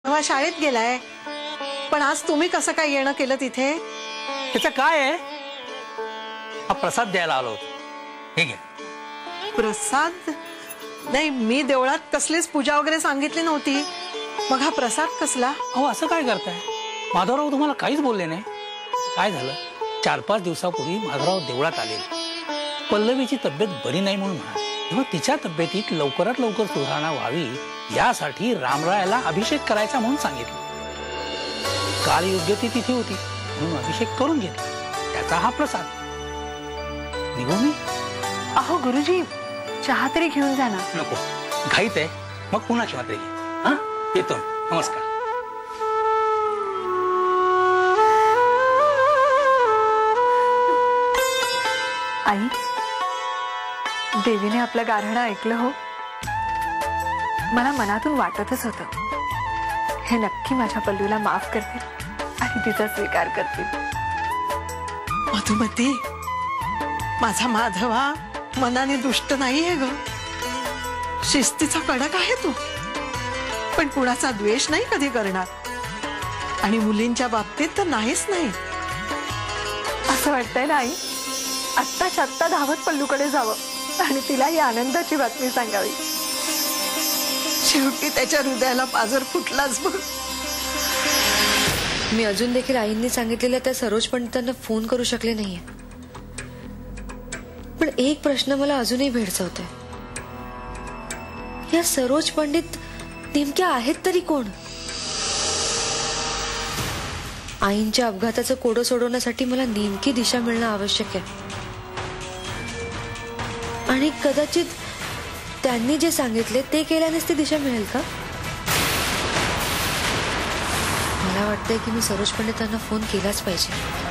तेव्हा शाळेत गेलाय, पण आज तुम्ही कसं काय येणं केलं तिथे? त्याचं काय आहे? हा प्रसाद द्यायला आलो होतो. हे घे. प्रसाद? नाही, मी देवळात कसलीच पूजा वगैरे सांगितली नव्हती. मग हा प्रसाद कसला? अहो असं काय करताय? माधवराव तुम्हाला काहीच बोलले नाही. काय झालं, 4-5 दिवसापूर्वी माधवराव देवळात आले. पल्लवीची तब्येत बरी नाही म्हणून म्हणाले. तेव्हा तिच्या तब्येतीत लवकरात लवकर सुधारणा व्हावी यासाठी रामरायाला अभिषेक करायचा म्हणून सांगितलं. काल योग्य ती तिथे होती म्हणून अभिषेक करून घेतला. त्याचा हा प्रसाद. निघू मी? अहो गुरुजी, चहा तरी घेऊन जा ना. नको, घाईत आहे. मग पुन्हा चहा तरी घे. हा, येतो. नमस्कार. आई, देवीने आपलं गाऱ्हाणं ऐकलं हो. मला मनातून वाटतच होतं, हे नक्की माझ्या पल्लूला माफ करतील आणि तिचा स्वीकार करतील. मधुमती, माझा माधवा मनाने दुष्ट नाहीये ग. शिस्तीचा कडक आहे तू, पण कुणाचा द्वेष नाही कधी करणार. आणि मुलींच्या बाबतीत तर नाहीच नाही. असं वाटतंय ना आई, आत्ताच्या आत्ता धावत पल्लूकडे जावं आणि तिला ही आनंदाची बातमी सांगावी. शेवटी त्याच्या हृदयाला पाझर फुटलाच बघ. मी अजून देखील आईंनी सांगितलेल्या त्या सरोज पंडितांना फोन करू शकले नाहीये. पण एक प्रश्न मला अजूनही भेडसावतोय. या सरोज पंडित नेमक्या आहेत तरी कोण? आईंच्या अपघाताचं कोडं सोडवण्यासाठी मला नेमकी दिशा मिळणं आवश्यक आहे. आणि कदाचित त्यांनी जे सांगितले ते केल्यानेच ती दिशा मिळेल का? मला वाटतंय की मी सरोज पंडितांना फोन केलाच पाहिजे.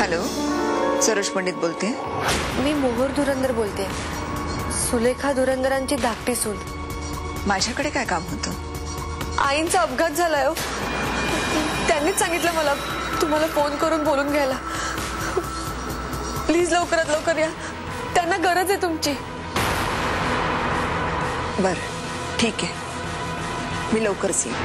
हॅलो, सरोज पंडित बोलते. मी मोहर धुरंदर बोलते, सुलेखा धुरंदरांची धाकटी सून. माझ्याकडे काय काम होतं? आईंचा अपघात झालाय हो. त्यांनीच सांगितलं मला तुम्हाला फोन करून बोलून घ्यायला. प्लीज लवकरात लवकर या, त्यांना गरज आहे तुमची. बरं, ठीक आहे, मी लवकरच येईन.